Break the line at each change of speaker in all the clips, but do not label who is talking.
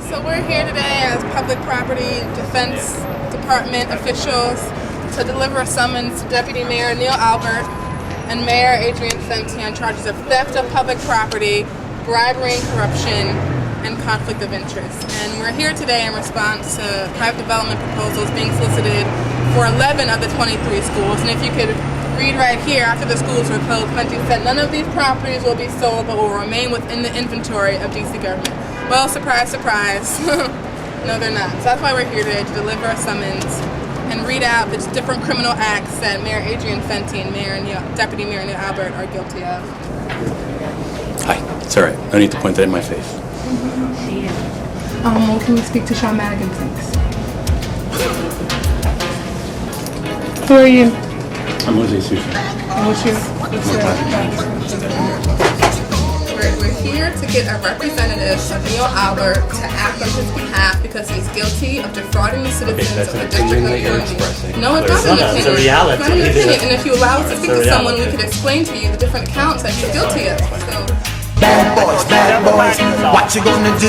So we're here today as public property defense department officials to deliver a summons to Deputy Mayor Neil Albert and Mayor Adrian Fenty on charges of theft of public property, bribery and corruption, and conflict of interest. And we're here today in response to private development proposals being solicited for 11 of the 23 schools. And if you could read right here, after the schools were closed, Fenty said none of these properties will be sold but will remain within the inventory of DC government. Well, surprise, surprise. No, they're not. So that's why we're here today, to deliver a summons and read out the different criminal acts that Mayor Adrian Fenty and Deputy Mayor Neil Albert are guilty of.
Hi. It's all right. No need to point that in my face.
Well, can we speak to Sean Madigan, please? Who are you?
I'm Jose Sushi.
We're here to get a representative of Neil Albert to act on his behalf because he's guilty of defrauding the citizens of the District of Columbia. No, it's not an opinion.
It's a reality.
It's not an opinion. And if you allow us to speak to someone, we could explain to you the different counts that he's guilty of. So.
Bad boys, what you gonna do?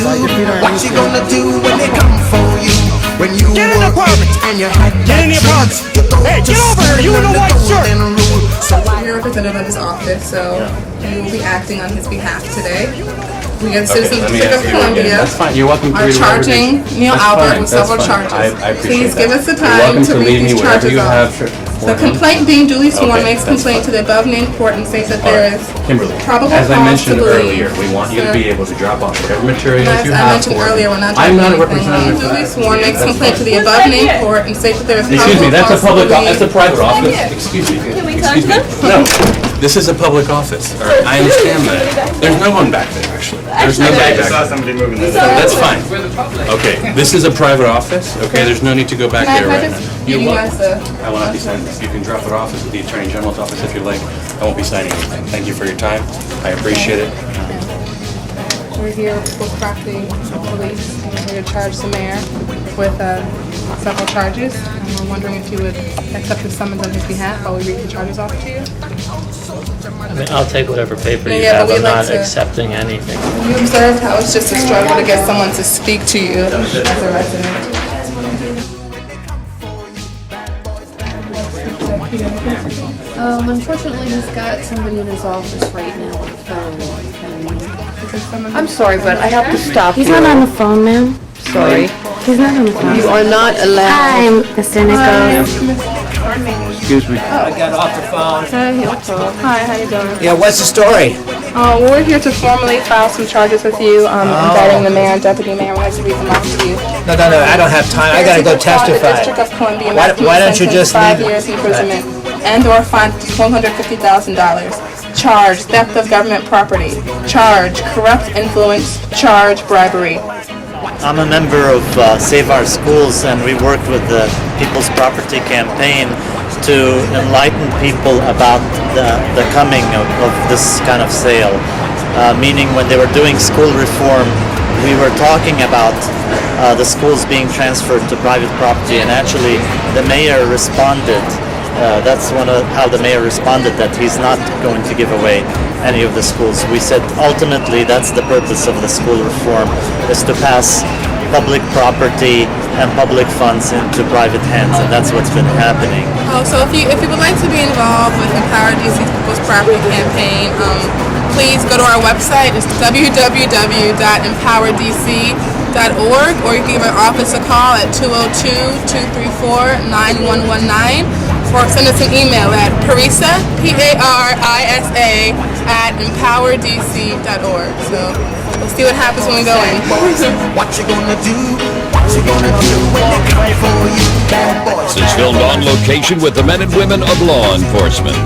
What you gonna do when they come for you? When you
get in the apartment
and you had
get in the apartment. Hey, get over here, you in the white shirt.
So we're a representative of his office, so we will be acting on his behalf today. We as citizens of the District of Columbia
That's fine. You're welcome to
are
read
charging Neil Albert with several charges.
I appreciate
Please give us the
You're
time
welcome
to read
leave
these
me whatever
charges
you have
off. The complaint being duly sworn makes complaint to the above named court and states that there is
Kimberly,
probable
as I
cause to
mentioned
believe.
earlier, we want you to be able to drop off whatever materials
As
you
I
have.
mentioned earlier, we're not
I'm
doing
not a
anything.
representative for
Duly
that.
sworn makes
That's
complaint to
fine.
the above named court and states that there is
Excuse me,
probable
that's a
cause to
public,
believe.
that's a private office. Excuse me.
Can we
Excuse
talk
me. No, this is a public office. All right, I understand that. There's no one back there, actually. There's no guy back there.
somebody moving this.
That's fine. Okay, this is a private office. Okay, there's no need to go back there right now.
Give you guys the...
I will not be signing this. You can drop it off at the Attorney General's office if you'd like. I won't be signing anything. Thank you for your time. I appreciate it.
We're here with property police. We're here to charge the mayor with several charges. And we're wondering if you would accept the summons on his behalf while we read the charges off to you.
I mean, I'll take whatever paper you
Yeah,
have.
but
I'm
we'd like
not
to-
accepting anything.
You observed how it's just a struggle to get someone to speak to you as a resident.
Unfortunately, he's got somebody in his office right now on the phone.
I'm sorry, but I have to stop
He's
you.
not on the phone, ma'am. Sorry. He's not on the phone.
You are not allowed.
Hi, Mr. Nichols.
Excuse me.
I got off the phone.
Hi, how you doing?
Yeah, what's the story?
We're here to formally file some charges with you, indicting the mayor and deputy mayor. We'd like to read them off to you.
No, I don't have time. I gotta go
The District
testify.
of Columbia
Why don't you just
5
leave it?
years imprisonment and/or fine $150,000. Charge theft of government property. Charge corrupt influence. Charge bribery.
I'm a member of Save Our Schools, and we worked with the People's Property Campaign to enlighten people about the coming of this kind of sale. Meaning when they were doing school reform, we were talking about the schools being transferred to private property, and actually the mayor responded. That's how the mayor responded, that he's not going to give away any of the schools. We said ultimately that's the purpose of the school reform, is to pass public property and public funds into private hands, and that's what's been happening.
So if you would like to be involved with Empower DC's People's Property Campaign, please go to our website. It's www.empowerdc.org, or you can give our office a call at 202-234-9119, or send us an email at Parisa, P-A-R-I-S-A, @empowerdc.org. So we'll see what happens when we go in.
What you gonna do? What you gonna do when they come for you? Bad boys.
This is filmed on location with the men and women of law enforcement.